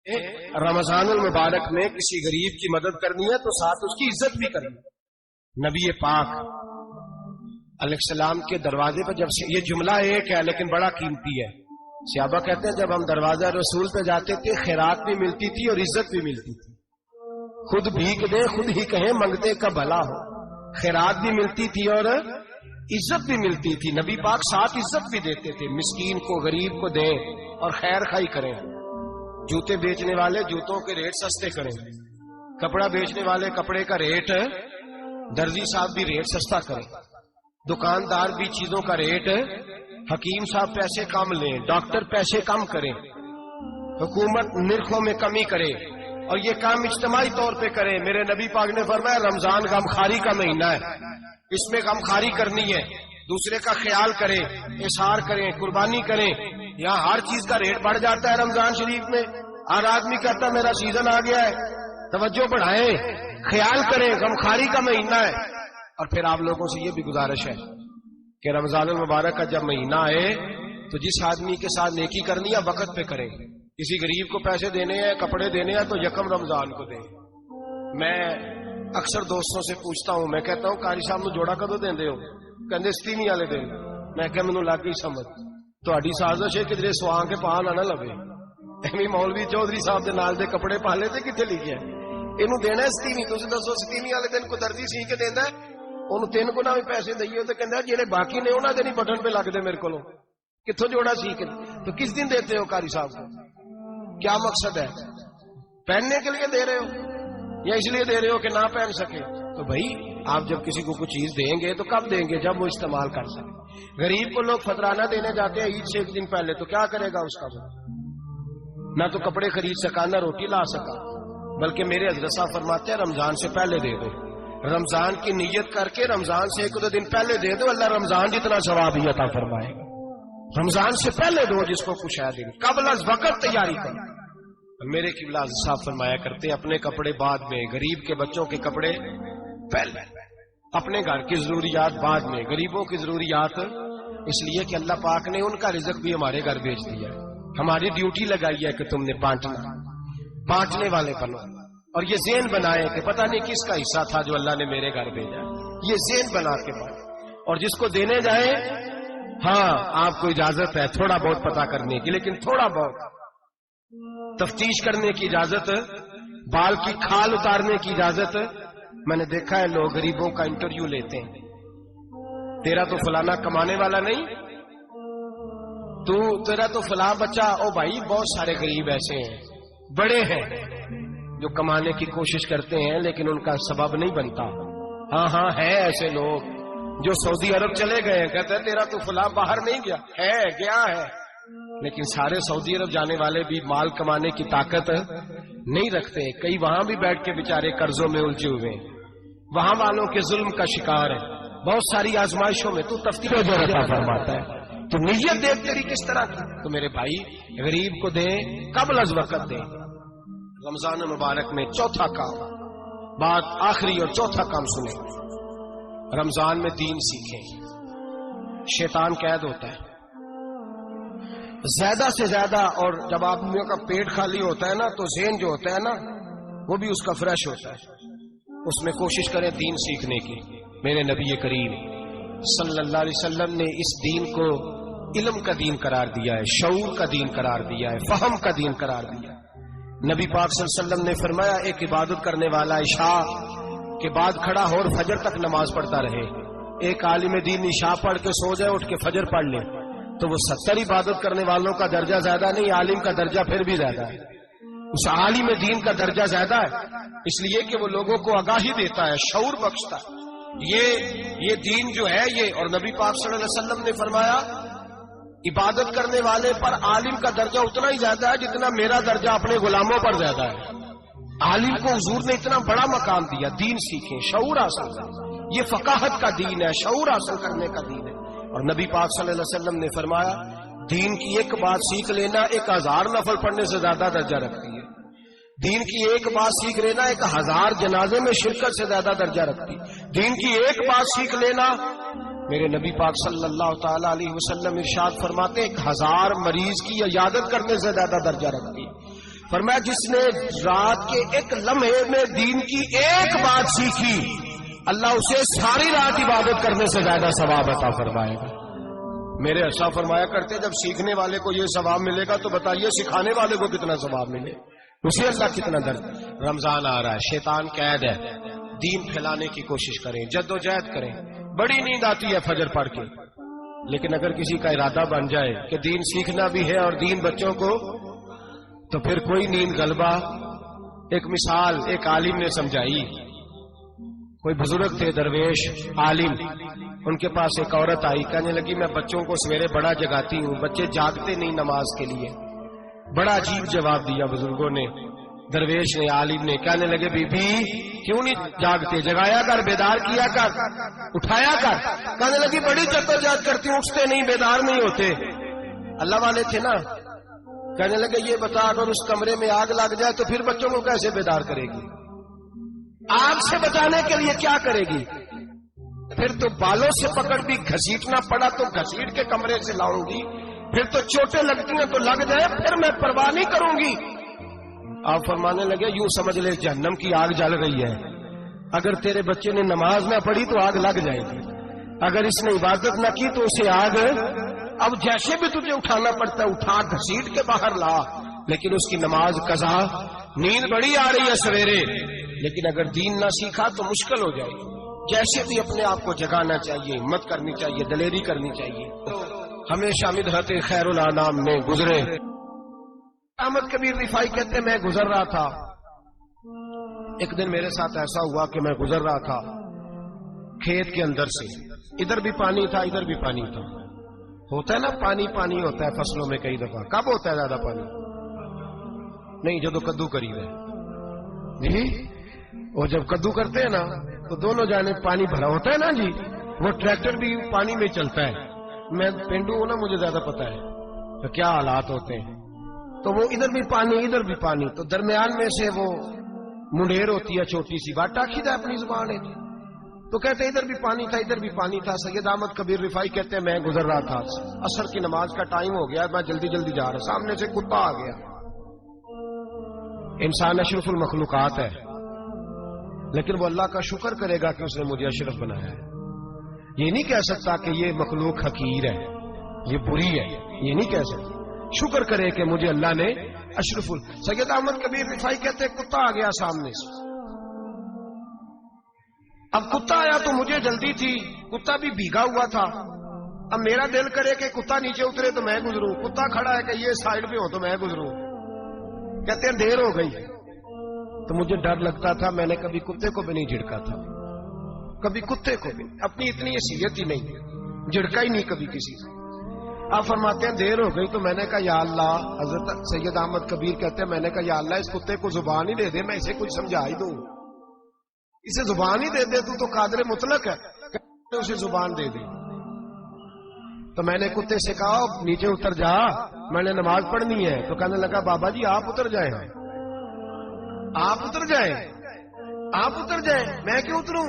رمضان المبارک میں کسی غریب کی مدد کرنی ہے تو ساتھ اس کی عزت بھی کرنی ہے۔ نبی پاک علیہ السلام کے دروازے پر جب سے، یہ جملہ ایک ہے لیکن بڑا قیمتی ہے، صحابہ کہتے ہیں جب ہم دروازہ رسول پہ جاتے تھے خیرات بھی ملتی تھی اور عزت بھی ملتی تھی۔ خود بھیک دے خود ہی کہیں منگتے کا بھلا ہو، خیرات بھی ملتی تھی اور عزت بھی ملتی تھی۔ نبی پاک ساتھ عزت بھی دیتے تھے، مسکین کو غریب کو دیں اور خیر خائی کریں۔ جوتے بیچنے والے جوتوں کے ریٹ سستے کریں، کپڑا بیچنے والے کپڑے کا ریٹ، درزی صاحب بھی ریٹ سستا کریں، دکاندار بھی چیزوں کا ریٹ، حکیم صاحب پیسے کم لیں، ڈاکٹر پیسے کم کریں، حکومت نرخوں میں کمی کرے اور یہ کام اجتماعی طور پہ کرے۔ میرے نبی پاک نے فرمایا رمضان غمخواری کا مہینہ ہے، اس میں غمخواری کرنی ہے، دوسرے کا خیال کریں، اظہار کریں، قربانی کریں۔ یہاں ہر چیز کا ریٹ بڑھ جاتا ہے رمضان شریف میں، ہر آدمی کہتا ہے میرا سیزن آ گیا ہے، توجہ بڑھائیں، خیال کریں، غمخواری کا مہینہ ہے۔ اور پھر آپ لوگوں سے یہ بھی گزارش ہے کہ رمضان المبارک کا جب مہینہ آئے تو جس آدمی کے ساتھ نیکی کرنی ہے وقت پہ کریں۔ کسی غریب کو پیسے دینے ہیں، کپڑے دینے ہیں تو یکم رمضان کو دیں۔ میں اکثر دوستوں سے پوچھتا ہوں، میں کہتا ہوں قاری صاحب نو جوڑا کدو دیندے ہو؟ کہندے ستیویں والے دن۔ میں کہ مینوں لگ گئی سمجھ، تہاڈی سازش ہے کدھر سواں کے پاہ نہ لوے، ایویں مولوی چودھری صاحب دے نال دے کپڑے پا لے تے کتنے لکھیا اینوں دینا ہے ستیویں؟ تسی دسو ستیویں والے دن کو درزی سی کے دیندا ہے، انہوں 3 گنا بھی پیسے دئیے تو کہندا جڑے باقی نے انہاں دے نہیں بٹن پہ لگ دے میرے کولوں، کتھوں جوڑا سی کے؟ تو کس دن دیتے ہو قاری صاحب کو؟ کیا مقصد ہے؟ پہننے کے لیے دے رہے ہو یا اس لیے دے رہے ہو کہ نہ پہن سکے؟ تو بھائی آپ جب کسی کو کچھ چیز دیں گے تو کب دیں گے؟ جب وہ استعمال کر سکے۔ غریب کو لوگ فطرانہ دینے جاتے ہیں عید سے 1 دن پہلے، تو کیا کرے گا اس کا؟ نہ تو کپڑے خرید سکا نہ روٹی لا سکا، بلکہ میرے حضرت صاحب فرماتے ہیں رمضان سے پہلے دے دو، رمضان کی نیت کر کے رمضان سے 1-2 دن پہلے دے دو، اللہ رمضان جتنا ثواب ہی عطا فرمائے گا۔ رمضان سے پہلے دو جس کو کچھ ہے دن، قبل از وقت تیاری کرو۔ میرے قبلہ صاحب فرمایا کرتے اپنے کپڑے بعد میں، غریب کے بچوں کے کپڑے پہلے، اپنے گھر کی ضروریات بعد میں، غریبوں کی ضروریات، اس لیے کہ اللہ پاک نے ان کا رزق بھی ہمارے گھر بھیج دیا ہے، ہماری ڈیوٹی لگائی ہے کہ تم نے بانٹنا، بانٹنے والے بنو، اور یہ ذہن بنائے کہ پتہ نہیں کس کا حصہ تھا جو اللہ نے میرے گھر بھیجا، یہ ذہن بنا کے بات۔ اور جس کو دینے جائیں، ہاں آپ کو اجازت ہے تھوڑا بہت پتہ کرنے کی، لیکن تھوڑا بہت تفتیش کرنے کی اجازت، بال کی کھال اتارنے کی اجازت۔ میں نے دیکھا ہے لوگ غریبوں کا انٹرویو لیتے ہیں، تیرا تو فلانا کمانے والا نہیں، تیرا تو فلاں بچہ، او بھائی بہت سارے غریب ایسے ہیں، بڑے ہیں جو کمانے کی کوشش کرتے ہیں لیکن ان کا سبب نہیں بنتا۔ ہاں ہے ایسے لوگ جو سعودی عرب چلے گئے ہیں، کہتے ہیں تیرا تو فلاں باہر نہیں گیا، گیا ہے، لیکن سارے سعودی عرب جانے والے بھی مال کمانے کی طاقت نہیں رکھتے، کئی وہاں بھی بیٹھ کے بیچارے قرضوں میں الجھے ہوئے ہیں، وہاں والوں کے ظلم کا شکار ہے، بہت ساری آزمائشوں میں تو تفتیش عطا فرماتا ہے۔ تو نیت دیکھ تیری کس طرح کی، تو میرے بھائی غریب کو دیں، قبل از وقت دیں۔ رمضان مبارک میں چوتھا کام، بات آخری اور چوتھا کام سنیں، رمضان میں دین سیکھیں۔ شیطان قید ہوتا ہے زیادہ سے زیادہ، اور جب آدمیوں کا پیٹ خالی ہوتا ہے نا تو ذہن جو ہوتا ہے نا وہ بھی اس کا فریش ہوتا ہے، اس میں کوشش کریں دین سیکھنے کی۔ میرے نبی کریم صلی اللہ علیہ وسلم نے اس دین کو علم کا دین قرار دیا ہے، شعور کا دین قرار دیا ہے، فہم کا دین قرار دیا ہے۔ نبی پاک صلی اللہ علیہ وسلم نے فرمایا ایک عبادت کرنے والا عشاء کے بعد کھڑا ہو اور فجر تک نماز پڑھتا رہے، ایک عالم دین عشاء پڑھ کے سو جائے، اٹھ کے فجر پڑھ لے، تو وہ 70 عبادت کرنے والوں کا درجہ زیادہ نہیں، عالم کا درجہ پھر بھی زیادہ ہے، اس عالم دین کا درجہ زیادہ ہے، اس لیے کہ وہ لوگوں کو آگاہی دیتا ہے، شعور بخشتا ہے۔ یہ دین جو ہے یہ، اور نبی پاک صلی اللہ علیہ وسلم نے فرمایا عبادت کرنے والے پر عالم کا درجہ اتنا ہی زیادہ ہے جتنا میرا درجہ اپنے غلاموں پر زیادہ ہے۔ عالم کو حضور نے اتنا بڑا مقام دیا، دین سیکھیں، شعور حاصل کریں، یہ فقاہت کا دین ہے، شعور حاصل کرنے کا دین ہے۔ اور نبی پاک صلی اللہ علیہ وسلم نے فرمایا دین کی ایک بات سیکھ لینا 1000 نفل پڑھنے سے زیادہ درجہ رکھتی ہے، دین کی ایک بات سیکھ لینا 1000 جنازے میں شرکت سے زیادہ درجہ رکھتی، دین کی ایک بات سیکھ لینا، میرے نبی پاک صلی اللہ تعالی علیہ وسلم ارشاد فرماتے 1000 مریض کی عیادت کرنے سے زیادہ درجہ رکھتی، فرمایا جس نے رات کے ایک لمحے میں دین کی ایک بات سیکھی اللہ اسے ساری رات عبادت کرنے سے زیادہ ثواب عطا فرمائے گا. میرے ایسا فرمایا کرتے جب سیکھنے والے کو یہ ثواب ملے گا تو بتائیے سکھانے والے کو کتنا ثواب ملے, اسے اللہ کتنا درد. رمضان آ رہا ہے, شیطان قید ہے, دین پھیلانے کی کوشش کریں, جدوجہد کریں. بڑی نیند آتی ہے فجر پڑھ کے, لیکن اگر کسی کا ارادہ بن جائے کہ دین سیکھنا بھی ہے اور دین بچوں کو, تو پھر کوئی نیند غلبہ. ایک مثال ایک عالم نے سمجھائی. کوئی بزرگ تھے درویش عالم, ان کے پاس ایک عورت آئی, کہنے لگی میں بچوں کو سویرے بڑا جگاتی ہوں, بچے جاگتے نہیں نماز کے لیے. بڑا عجیب جواب دیا بزرگوں نے, درویش نے, عالم نے. کہنے لگے بی بی کیوں نہیں جاگتے, جگایا کر, بیدار کیا کر, اٹھایا کر. کہنے لگی بڑی جدوجہد کرتی ہوں, اٹھتے نہیں, بیدار نہیں ہوتے. اللہ والے تھے نا. کہنے لگے یہ بتا اگر اس کمرے میں آگ لگ جائے تو پھر بچوں کو کیسے بیدار کرے گی, آگ سے بچانے کے لیے کیا کرے گی؟ پھر تو بالوں سے پکڑ بھی گھسیٹنا پڑا تو گھسیٹ کے کمرے سے لاؤں گی, پھر تو چوٹیں لگتی ہیں تو لگ جائے, پھر میں پرواہ نہیں کروں گی. آپ فرمانے لگے یوں سمجھ لے جہنم کی آگ جل رہی ہے, اگر تیرے بچے نے نماز نہ پڑھی تو آگ لگ جائے گی, اگر اس نے عبادت نہ کی تو اسے آگ. اب جیسے بھی تجھے اٹھانا پڑتا ہے اٹھا گھسیٹ کے باہر لا, لیکن اس کی نماز قضا. نیند بڑی آ رہی ہے سویرے, لیکن اگر دین نہ سیکھا تو مشکل ہو جائے گی. جیسے بھی اپنے آپ کو جگانا چاہیے, ہمت کرنی چاہیے, دلیری کرنی چاہیے. ہمیشہ مدحت خیر الانام میں گزرے. احمد کبیر رفاعی کہتے میں گزر رہا تھا, ایک دن میرے ساتھ ایسا ہوا کہ میں گزر رہا تھا کھیت کے اندر سے, ادھر بھی پانی تھا ادھر بھی پانی تھا. ہوتا ہے نا پانی پانی ہوتا ہے فصلوں میں کئی دفعہ. کب ہوتا ہے زیادہ پانی؟ نہیں جب کدو قریب ہے جی, اور جب کدو کرتے ہیں نا تو دونوں جانب پانی بھرا ہوتا ہے نا جی. وہ ٹریکٹر بھی پانی میں چلتا ہے. میں پینڈو ہوں نا, مجھے زیادہ پتا ہے تو کیا حالات ہوتے ہیں. تو وہ ادھر بھی پانی ادھر بھی پانی, تو درمیان میں سے وہ منڈیر ہوتی ہے چھوٹی سی, بات ٹاکید ہے اپنی زبان ہے. تو کہتے ادھر بھی پانی تھا ادھر بھی پانی تھا. سید احمد کبیر رفاعی کہتے ہیں میں گزر رہا تھا, عصر کی نماز کا ٹائم ہو گیا, میں جلدی جلدی جا رہا, سامنے سے کتا آ گیا. انسان اشرف المخلوقات ہے, لیکن وہ اللہ کا شکر کرے گا کہ اس نے مجھے اشرف بنایا ہے. یہ نہیں کہہ سکتا کہ یہ مخلوق حقیر ہے, یہ بری ہے, یہ نہیں کہہ سکتا. شکر کرے کہ مجھے اللہ نے اشرف. سید احمد کبیر رفاعی کہتے ہیں کتا آ گیا سامنے سے. اب کتا آیا تو مجھے جلدی تھی, کتا بھی بھیگا ہوا تھا. اب میرا دل کرے کہ کتا نیچے اترے تو میں گزروں, کتا کھڑا ہے کہ یہ سائڈ پہ ہو تو میں گزروں. کہتے ہیں دیر ہو گئی تو مجھے ڈر لگتا تھا, میں نے کبھی کتے کو بھی نہیں جھڑکا تھا, کبھی کتے کو بھی, اپنی اتنی حیثیت ہی نہیں, جھڑکا ہی نہیں کبھی کسی سے. آپ فرماتے ہیں دیر ہو گئی تو میں نے کہا یا اللہ, حضرت سید احمد کبیر کہتے ہیں میں نے کہا یا اللہ اس کتے کو زبان ہی دے دے, میں اسے کچھ سمجھا ہی دوں, اسے زبان ہی دے دے, تو قادر مطلق ہے, اسے زبان دے دے. تو میں نے کتے سے کہا نیچے اتر جا, میں نے نماز پڑھنی ہے. تو کہنے لگا بابا جی آپ اتر جائیں, آپ اتر جائیں, آپ اتر جائیں, میں کیوں اتروں؟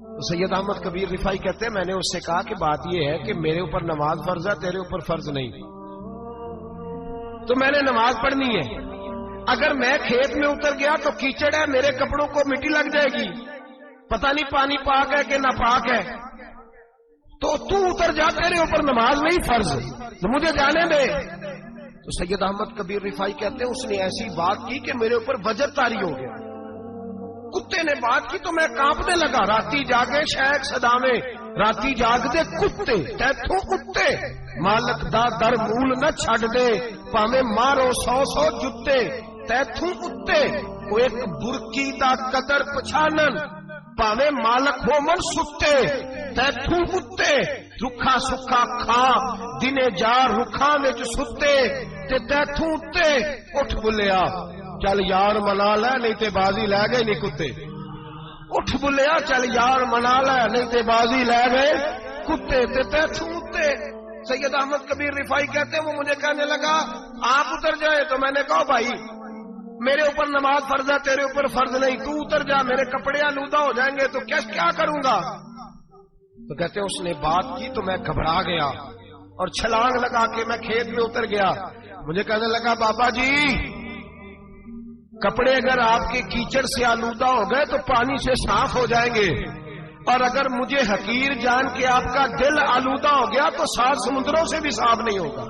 تو سید احمد کبیر رفاعی کہتے ہیں میں نے اس سے کہا کہ بات یہ ہے کہ میرے اوپر نماز فرض ہے, تیرے اوپر فرض نہیں, تو میں نے نماز پڑھنی ہے. اگر میں کھیت میں اتر گیا تو کیچڑ ہے, میرے کپڑوں کو مٹی لگ جائے گی, پتہ نہیں پانی پاک ہے کہ ناپاک ہے. تو اتر جا, تیرے اوپر نماز نہیں فرض, تو مجھے جانے دے. تو سید احمد کبیر رفاعی کہتے ہیں اس نے ایسی بات کی کہ میرے اوپر وجر طاری ہو گیا. کتے نے بات کی تو میں کانپنے لگا. راتی جاگے شیخ صدامے, راتی جاگ دے کتے, تیتھوں کتے مالک دا در مول نہ چھڈ دے, پاویں مارو 100 جتے, تیتھوں کتے وہ ایک برکی دا قدر پچھانن, پاویں مالک ہو من ستے, تیتھوں کتے رکھا سکھا کھا, دنے جا رکھاں وچ ستے, تے تیتھوں اتے اٹھ بلیا چل یار منا لے نہیں تے بازی لے گئے نہیں کتے. اٹھ بلیا چل یار منا لے نہیں تے بازی لے گئے کتے, تے تیتھوں اتے. سید احمد کبیر رفاعی کہتے ہیں وہ مجھے کہنے لگا آپ اتر جائے. تو میں نے کہا بھائی میرے اوپر نماز فرض ہے, تیرے اوپر فرض نہیں, تو اتر جا, میرے کپڑے آلودہ ہو جائیں گے تو کیا کروں گا. تو کہتے ہیں اس نے بات کی تو میں گھبرا گیا اور چھلانگ لگا کے میں کھیت میں اتر گیا. مجھے کہنے لگا بابا جی کپڑے اگر آپ کے کیچڑ سے آلودہ ہو گئے تو پانی سے صاف ہو جائیں گے، اور اگر مجھے حقیر جان کے آپ کا دل آلودہ ہو گیا تو 7 سمندروں سے بھی صاف نہیں ہوگا۔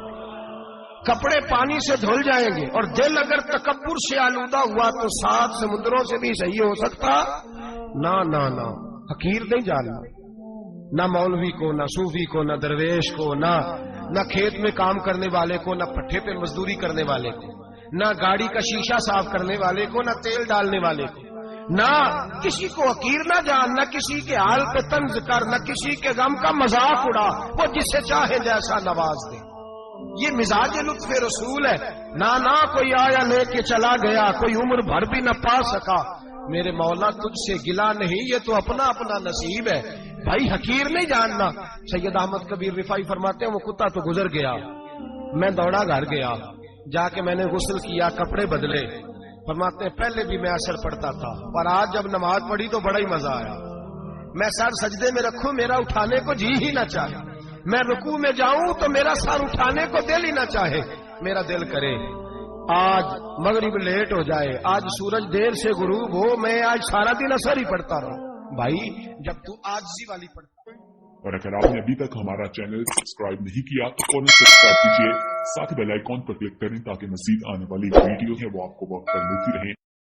کپڑے پانی سے دھل جائیں گے، اور دل اگر تکبر سے آلودہ ہوا تو 7 سمندروں سے بھی صحیح ہو سکتا نہ حقیر نہیں جاننا، نہ مولوی کو، نہ صوفی کو، نہ درویش کو، نہ کھیت میں کام کرنے والے کو، نہ پٹھے پہ مزدوری کرنے والے کو، نہ گاڑی کا شیشہ صاف کرنے والے کو، نہ تیل ڈالنے والے کو، نہ کسی کو حقیر نہ جان، نہ کسی کے حال پہ طنز کر، نہ کسی کے غم کا مذاق اڑا، وہ جسے چاہے جیسا نواز دے۔ یہ مزاج لطف رسول ہے۔ نہ کوئی آیا لے کے چلا گیا، کوئی عمر بھر بھی نہ پا سکا، میرے مولا تجھ سے گلا نہیں، یہ تو اپنا اپنا نصیب ہے۔ بھائی حقیر نہیں جاننا۔ سید احمد کبیر رفاعی فرماتے ہیں وہ کتا تو گزر گیا، میں دوڑا گھر گیا، جا کے میں نے غسل کیا، کپڑے بدلے۔ فرماتے ہیں پہلے بھی میں اثر پڑتا تھا، پر آج جب نماز پڑھی تو بڑا ہی مزہ آیا۔ میں سر سجدے میں رکھوں میرا اٹھانے کو جی ہی نہ چاہے، میں رکوع میں جاؤں تو میرا سر اٹھانے کو دل ہی نہ چاہے، میرا دل کرے آج مغرب لیٹ ہو جائے، آج سورج دیر سے غروب ہو، میں آج سارا دن اثر ہی پڑتا رہوں۔ بھائی جب تو عاجزی والی پڑھتا۔ اور اگر آپ نے ابھی تک ہمارا چینل سبسکرائب نہیں کیا تو فوراً سبسکرائب کیجیے، ساتھ ہی بیل آئیکن پر کلک کریں تاکہ مزید آنے والی ویڈیو ہے وہ آپ کو وقت پر ملتی رہیں۔